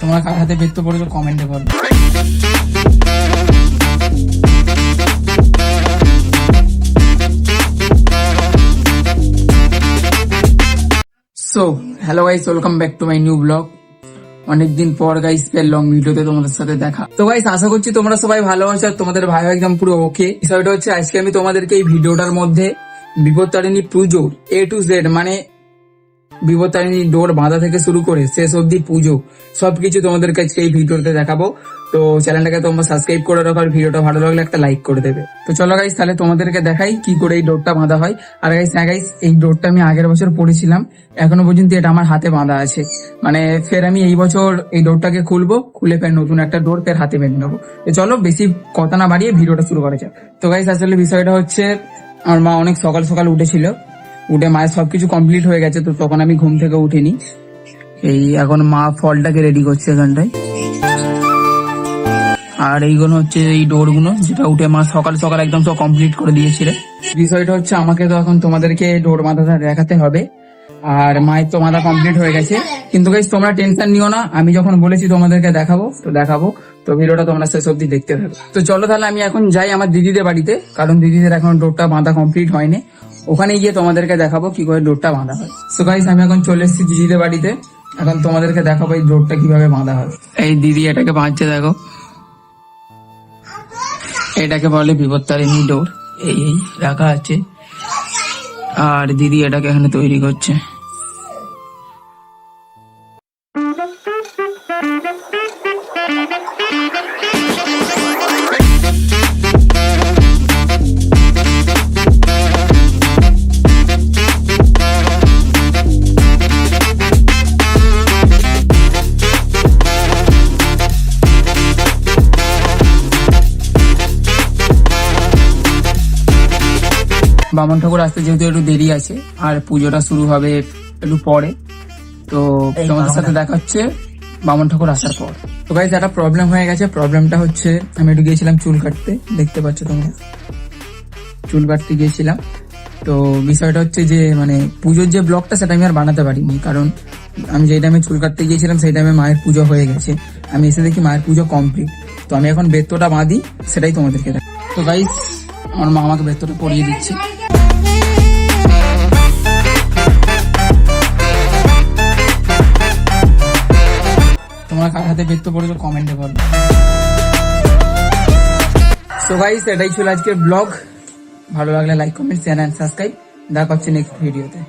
তোমরা কার হাতে বেত্ত পড়েছো কমেন্টে বলো। So hello guys, welcome back to my new blog. অনেকদিন পর গাইস ফের লং ভিডিওতে তোমাদের সাথে দেখা। তো গাইস আশা করছি তোমরা সবাই ভালো আছো আর তোমাদের ভাই একদম পুরো ওকে। বিষয়টা হচ্ছে আজকে আমি তোমাদেরকে এই ভিডিওটার মধ্যে বিপত্তারিণী পুজো A to Z মানে বিপত্তারিণী ডোর বাঁধা থেকে শুরু করে শেষ অবধি পুজো সবকিছু তোমাদেরকে আজকে এই ভিডিওতে দেখাবো। তো চ্যানেলটাকে তোমরা সাবস্ক্রাইব করে রাখো আর ভিডিওটা ভালো লাগলে একটা লাইক করে দেবে। তো চলো গাইস তাহলে তোমাদেরকে দেখাই কি করে এই ডোরটা বাঁধা হয়। আর গাইস হ্যাঁ গাইস, এই ডোরটা আমি আগের বছর পড়েছিলাম, এখনো পর্যন্ত এটা আমার হাতে বাঁধা আছে। মানে ফের আমি এই বছর এই ডোরটাকে খুলবো, খুলে ফের নতুন একটা ডোর ফের হাতে বেঁধে নেবো। তো চলো বেশি কথা না বাড়িয়ে ভিডিওটা শুরু করা যাক। তো গাইস আসলে বিষয়টা হচ্ছে আমার মা অনেক সকাল সকাল উঠেছিল, উঠে মায়ের সবকিছু কমপ্লিট হয়ে গেছে। তো তখন আমি ঘুম থেকে উঠিনি। এই এখন মা ফলটাকে রেডি করছে এখানটায়। আর এইগুলো হচ্ছে এই ডোর গুলো, যেটা উঠে মা সকাল সকাল একদম সব কমপ্লিট করে দিয়েছিল। বিষয়টা হচ্ছে আমাকে তো এখন তোমাদেরকে ডোর বাঁধাটা দেখাতে হবে। আর মায়ের তো বাঁধা কমপ্লিট হয়ে গেছে, কিন্তু গাইস তোমরা টেনশন নিও না, আমি যখন বলেছি তোমাদেরকে দেখাবো তো দেখাবো। তো ভিডিওটা তোমরা শেষ অব্দি দেখতে থাকো। তো চলো তাহলে আমি এখন যাই আমার দিদিদের বাড়িতে, কারণ দিদিদের এখন ডোরটা বাঁধা কমপ্লিট হয়নি। ওখানে গিয়ে তোমাদেরকে দেখাবো কি করে ডোরটা বাঁধা হয়। সো গাইস আমি এখন চলে এসেছি দিদিদের বাড়িতে, এখন তোমাদেরকে দেখাবো এই ডোরটা কিভাবে বাঁধা হয়। এই দিদি এটাকে বাঁধছে দেখো, এটাকে বলে বিপত্তারিণী ডোর। এই এই রাখা আছে আর দিদি এটাকে এখানে তৈরি করছে। বামন ঠাকুর আসতে যেহেতু একটু দেরি আছে আর পুজোটা শুরু হবে একটু পরে, তো তোমাদের সাথে দেখা হচ্ছে বামন ঠাকুর আসার পর। তো গাইস একটা প্রবলেম হয়ে গেছে, প্রবলেমটা হচ্ছে আমি একটু গিয়েছিলাম চুল কাটতে, দেখতে পাচ্ছ তোমরা চুল কাটতে গিয়েছিলাম। তো বিষয়টা হচ্ছে যে মানে পুজোর যে ব্লগটা সেটা আমি আর বানাতে পারিনি, কারণ আমি যেই টাইমে চুল কাটতে গিয়েছিলাম সেই টাইমে মায়ের পুজো হয়ে গেছে। আমি এসে দেখি মায়ের পুজো কমপ্লিট। তো আমি এখন বেত্তটা বাঁধি, সেটাই তোমাদেরকে দেখ। তো গাইস আমার মা আমাকে বেত্তটা পরিয়ে দিচ্ছে। তোমরা কার হাতে বেত্ত পড়েছো কমেন্টে বলো। সো গাইস এটাই ছিল আজকের ব্লগ। ভালো লাগলে like comment share and subscribe. দেখা হচ্ছে নেক্সট ভিডিওতে।